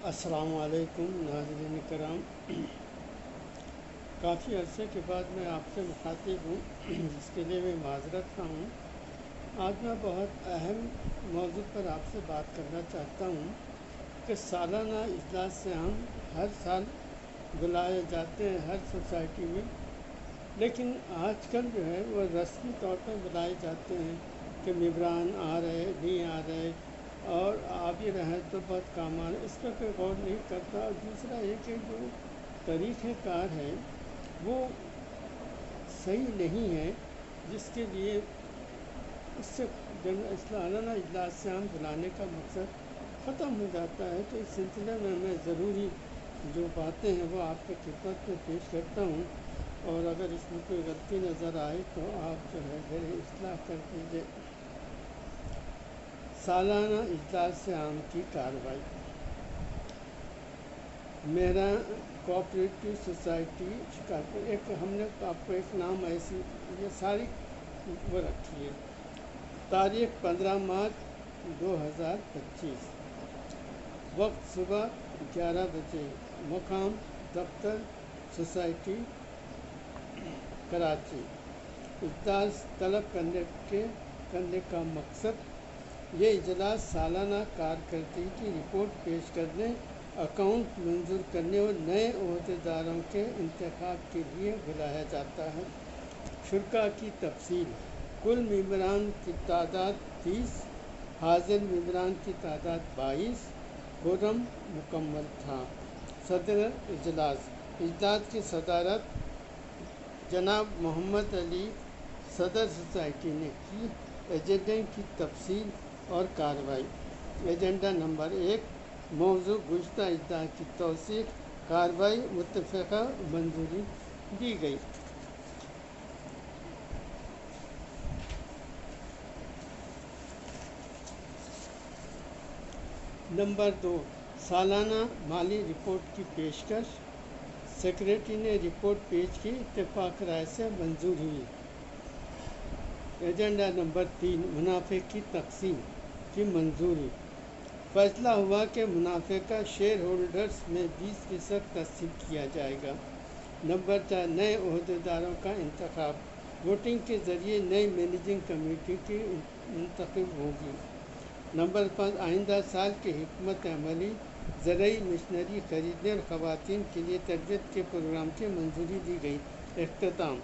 السلام علیکم ناظرین کرام، کافی عرصے کے بعد میں آپ سے مخاطب ہوں، جس کے لیے میں معذرت خواہ ہوں۔ آج میں بہت اہم موضوع پر آپ سے بات کرنا چاہتا ہوں کہ سالانہ اجلاس سے ہم ہر سال بلائے جاتے ہیں ہر سوسائٹی میں، لیکن آج کل جو ہے وہ رسمی طور پر بلائے جاتے ہیں کہ ممبران آ رہے نہیں آ رہے، اور آ بھی رہے تو بہت کام آ رہے، اس پر کوئی غور نہیں کرتا۔ اور دوسرا یہ کہ جو طریقہ کار ہے وہ صحیح نہیں ہے، جس کے لیے اس سے سالانہ اجلاس سے ہم بلانے کا مقصد ختم ہو جاتا ہے۔ تو اس سلسلے میں ضروری جو باتیں ہیں وہ آپ کی خدمت میں پیش کرتا ہوں، اور اگر اس میں کوئی غلطی نظر آئے تو آپ جو ہے میری اصلاح کر دیجیے۔ سالانہ اجلاس سے عام کی کارروائی۔ میرا کوآپریٹو سوسائٹی شکارپور، ایک ہم نے آپ کو ایک نام ایسی یہ ساری وہ رکھی ہے۔ تاریخ 15 مارچ 2025، وقت صبح 11 بجے، مقام دفتر سوسائٹی کراچی۔ اجلاس طلب کرنے کا مقصد: یہ اجلاس سالانہ کارکردگی کی رپورٹ پیش کرنے، اکاؤنٹ منظور کرنے اور نئے عہدیداروں کے انتخاب کے لیے بلایا جاتا ہے۔ شرکاء کی تفصیل: کل ممبران کی تعداد 30، حاضر ممبران کی تعداد 22، قرم مکمل تھا۔ صدر اجلاس: اجلاس کی صدارت جناب محمد علی صدر سوسائٹی نے کی۔ ایجنڈے کی تفصیل اور کارروائی۔ ایجنڈا نمبر 1، موضوع: گزشتہ اجلاس کی توثیق، کارروائی، متفقہ منظوری دی گئی۔ نمبر 2، سالانہ مالی رپورٹ کی پیشکش۔ سیکریٹری نے رپورٹ پیش کی، اتفاق رائے سے منظور ہوئی۔ ایجنڈا نمبر 3، منافع کی تقسیم کی منظوری۔ فیصلہ ہوا کہ منافع کا شیئر ہولڈرز میں 20% تقسیم کیا جائے گا۔ نمبر 4، نئے عہدیداروں کا انتخاب۔ ووٹنگ کے ذریعے نئی مینیجنگ کمیٹی کی منتخب ہوگی۔ نمبر 5، آئندہ سال کی حکمت عملی، زرعی مشینری خریدنے اور خواتین کے لیے تربیت کے پروگرام کی منظوری دی گئی۔ اختتام: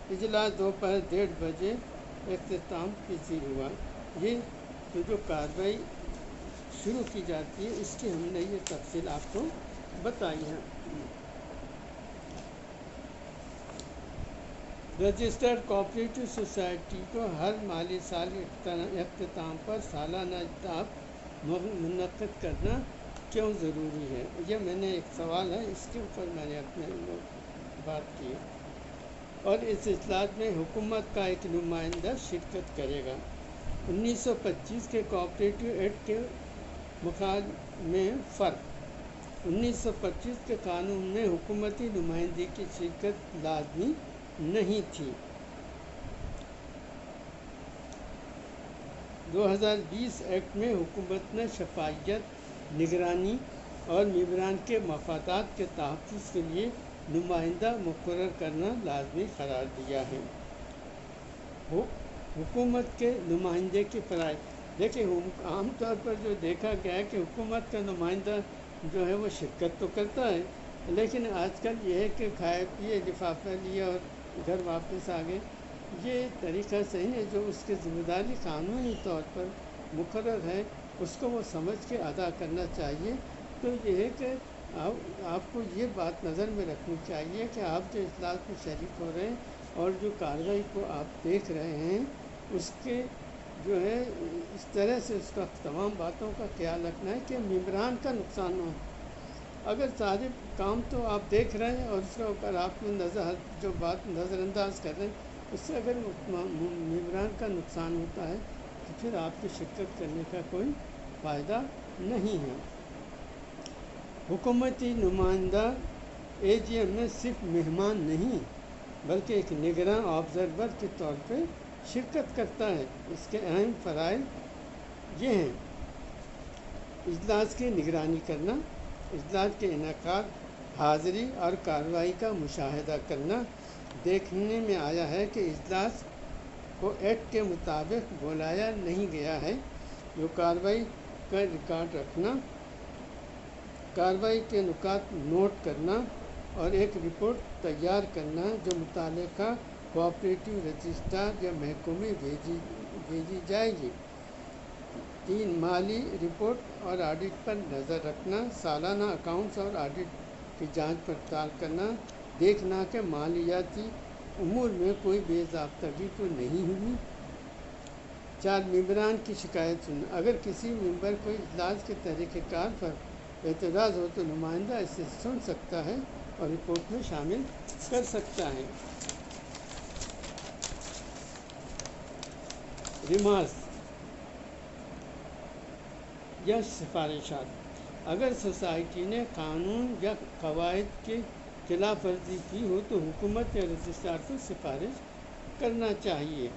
اجلاس دوپہر 1:30 بجے اختتام پذیر ہوا۔ یہ جو کارروائی شروع کی جاتی ہے اس کی ہم نے یہ تفصیل آپ کو بتائی ہے۔ رجسٹرڈ کوآپریٹو سوسائٹی کو ہر مالی سال کے اختتام پر سالانہ اجلاس منعقد کرنا کیوں ضروری ہے؟ یہ میں نے ایک سوال ہے، اس کے اوپر میں نے اپنے بات کی، اور اس اجلاس میں حکومت کا ایک نمائندہ شرکت کرے گا۔ 1925 کے کوآپریٹو ایکٹ کے مفاد میں فرق: 1925 کے قانون میں حکومتی نمائندے کی شرکت لازمی نہیں تھی۔ 2020 ایکٹ میں حکومت نے شفافیت، نگرانی اور ممبران کے مفادات کے تحفظ کے لیے نمائندہ مقرر کرنا لازمی قرار دیا ہے۔ حکومت کے نمائندے کی فرائض: دیکھیں، عام طور پر جو دیکھا گیا ہے کہ حکومت کا نمائندہ جو ہے وہ شرکت تو کرتا ہے، لیکن آج کل یہ ہے کہ کھائے پیے، لفافہ لیا اور گھر واپس آ گئے۔ یہ طریقہ صحیح ہے۔ جو اس کی ذمہ داری قانونی طور پر مقرر ہے اس کو وہ سمجھ کے ادا کرنا چاہیے۔ تو یہ ہے کہ آپ کو یہ بات نظر میں رکھنی چاہیے کہ آپ جو اجلاس میں شریک ہو رہے ہیں اور جو کارروائی کو آپ دیکھ رہے ہیں اس کے جو ہے اس طرح سے اس کا تمام باتوں کا خیال رکھنا ہے کہ ممبران کا نقصان نہ ہو۔ اگر سارے کام تو آپ دیکھ رہے ہیں اور اس کے اوپر آپ جو بات نظر انداز کر رہے ہیں اس سے اگر ممبران کا نقصان ہوتا ہے تو پھر آپ کی شرکت کرنے کا کوئی فائدہ نہیں ہے۔ حکومتی نمائندہ اے جی ایم میں صرف مہمان نہیں بلکہ ایک نگراں آبزرور کے طور پہ شرکت کرتا ہے۔ اس کے اہم فرائض یہ ہیں: اجلاس کی نگرانی کرنا، اجلاس کے انعقاد، حاضری اور کارروائی کا مشاہدہ کرنا۔ دیکھنے میں آیا ہے کہ اجلاس کو ایکٹ کے مطابق بلایا نہیں گیا ہے۔ جو کارروائی کا ریکارڈ رکھنا، کارروائی کے نکات نوٹ کرنا اور ایک رپورٹ تیار کرنا جو متعلقہ کوآپریٹو رجسٹرار یا محکمے میں بھیجی جائے گی۔ 3 مالی رپورٹ اور آڈٹ پر نظر رکھنا، سالانہ اکاؤنٹس اور آڈٹ کی جانچ پڑتال کرنا، دیکھنا کہ مالیاتی امور میں کوئی بے ضابطگی تو نہیں ہوئی۔ 4 ممبران کی شکایت سننا، اگر کسی ممبر کو اجلاس کے طریقہ کار پر اعتراض ہو تو نمائندہ اسے سن سکتا ہے اور رپورٹ میں شامل کر سکتا ہے۔ ریمارکس یا سفارشات، اگر سوسائٹی نے قانون یا قواعد کی خلاف ورزی کی ہو تو حکومت یا رجسٹرار کو سفارش کرنا چاہیے۔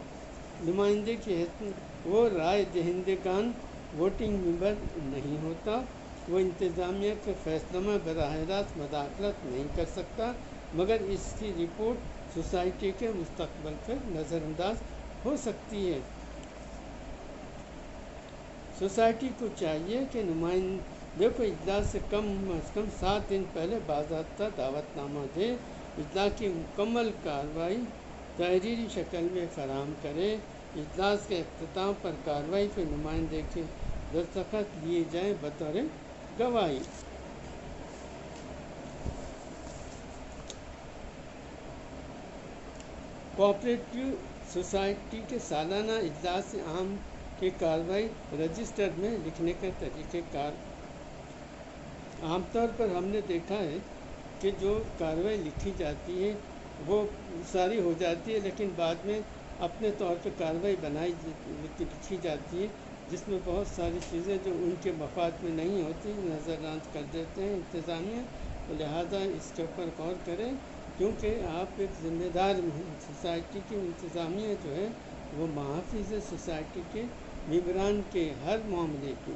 نمائندے کی حیثیت، وہ رائے دہندگان ووٹنگ ممبر نہیں ہوتا، وہ انتظامیہ کے فیصلوں میں براہ راست مداخلت نہیں کر سکتا، مگر اس کی رپورٹ سوسائٹی کے مستقبل پر نظر انداز ہو سکتی ہے۔ سوسائٹی کو چاہیے کہ نمائندے کو اجلاس سے کم از کم 7 دن پہلے باضابطہ دعوت نامہ دے، اجلاس کی مکمل کارروائی تحریری شکل میں فراہم کرے، اجلاس کے اختتام پر کارروائی پہ نمائندے کے دستخط لیے جائیں بطور گواہی۔ کوآپریٹو سوسائٹی کے سالانہ اجلاس عام کی کارروائی رجسٹر میں لکھنے کا طریقہ کار، عام طور پر ہم نے دیکھا ہے کہ جو کارروائی لکھی جاتی ہے وہ ساری ہو جاتی ہے، لیکن بعد میں اپنے طور پہ کارروائی لکھی جاتی ہے جس میں بہت ساری چیزیں جو ان کے مفاد میں نہیں ہوتی نظر انداز کر دیتے ہیں انتظامیہ، تو لہٰذا اس کے اوپر غور کریں، کیونکہ آپ ایک ذمہ دار سوسائٹی کی انتظامیہ جو ہے وہ محافظ سوسائٹی کے ممبران کے ہر معاملے کی۔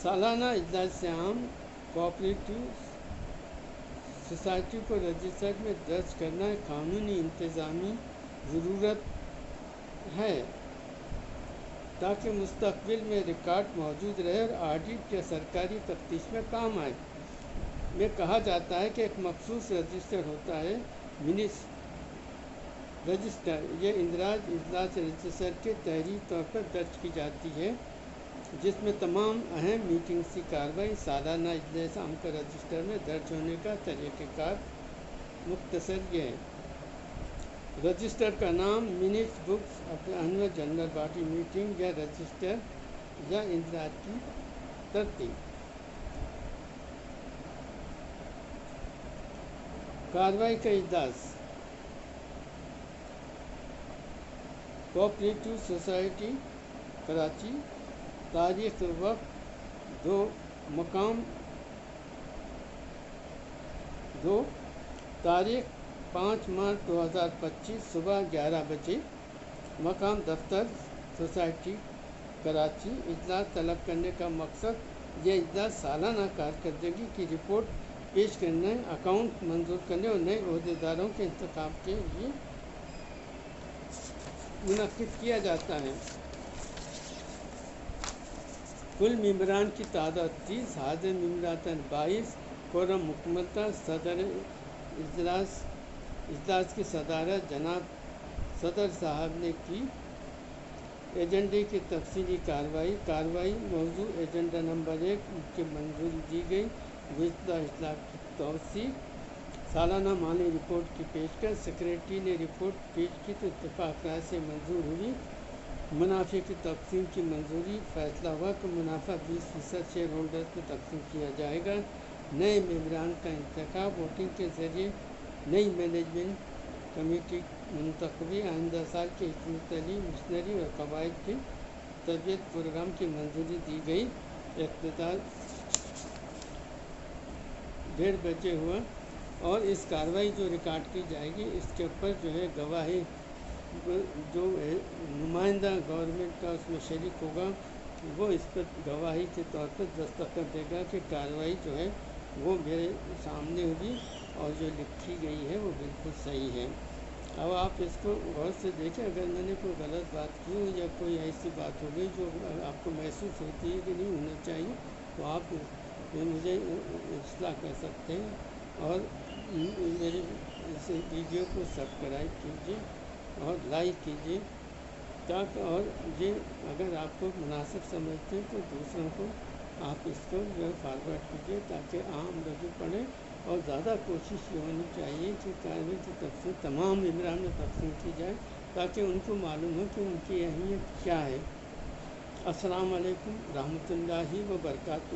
سالانہ اجلاس عام کوآپریٹو سوسائٹی کو رجسٹر میں درج کرنا قانونی انتظامی ضرورت ہے تاکہ مستقبل میں ریکارڈ موجود رہے اور آڈٹ یا سرکاری تفتیش میں کام آئے۔ میں کہا جاتا ہے کہ ایک مخصوص رجسٹر ہوتا ہے، منٹس رجسٹر، یہ اندراج اجلاس رجسٹر کے تحریری طور پر درج کی جاتی ہے جس میں تمام اہم میٹنگز کی کارروائی سالانہ اجلاس عام کا رجسٹر میں درج ہونے کا طریقہ کار مختصر یہ ہے۔ رجسٹر کا نام، minutes books of the annual general body meeting یا رجسٹر یا اندراج کی ترتیب۔ کارروائی کا اجلاس، کوآپریٹو سوسائٹی کراچی، تاریخ وقت 2 مقام 2 تاریخ 5 مارچ 2025 صبح 11 بجے، مقام دفتر سوسائٹی کراچی۔ اجلاس طلب کرنے کا مقصد، یہ اجلاس سالانہ کارکردگی کی رپورٹ پیش کرنے، اکاؤنٹ منظور کرنے اور نئے عہدیداروں کے انتخاب کے لیے منعقد کیا جاتا ہے۔ کل ممبران کی تعداد 30، حاضر ممبران 22، کوورم مکمل تھا۔ صدر اجلاس کی صدارت جناب صدر صاحب نے کی۔ ایجنڈے کی تفصیلی کارروائی موضوع ایجنڈا نمبر 1 کی منظوری دی گئی۔ گزشتہ اجلاس کی توثیق، سالانہ مالی رپورٹ کی پیشکش، سیکریٹری نے رپورٹ پیش کی تو اتفاق رائے سے منظور ہوئی۔ منافع کی تقسیم کی منظوری، فیصلہ ہوا کہ منافع 20% شیئر ہولڈرز کو تقسیم کیا جائے گا۔ نئے ممبران کا انتخاب، ووٹنگ کے ذریعے نئی مینجمنٹ کمیٹی منتخبی آئندہ سال کے حکمت علی مشنری اور قواعد کی تربیت پروگرام کی منظوری دی گئی۔ اقتدار 1:30 بجے ہوا اور اس کارروائی جو ریکارڈ کی جائے گی اس کے اوپر جو ہے گواہی جو نمائندہ گورنمنٹ کا اس میں شریک ہوگا وہ اس پر گواہی کے طور پر دستخط دے گا کہ کارروائی جو ہے وہ میرے سامنے ہوگی اور جو لکھی گئی ہے وہ بالکل صحیح ہے۔ اب آپ اس کو غور سے دیکھیں، اگر میں نے کوئی غلط بات کی ہو یا کوئی ایسی بات ہو گئی جو آپ کو محسوس ہوتی ہے کہ نہیں ہونا چاہیے تو آپ مجھے اصلاح کر سکتے ہیں اور میرے اس ویڈیو کو سبسکرائب کیجیے اور لائک کیجیے تاکہ، اور یہ اگر آپ کو مناسب سمجھتے ہیں تو دوسروں کو آپ اس کو جو ہے فارورڈ کیجیے تاکہ عام لوگ پڑھیں۔ اور زیادہ کوشش یہ ہونی چاہیے کہ کارروائی کی تفصیل تمام ممبران میں تقسیم کی جائے تاکہ ان کو معلوم ہو کہ ان کی اہمیت کیا ہے۔ السلام علیکم رحمۃ اللہ وبرکاتہ۔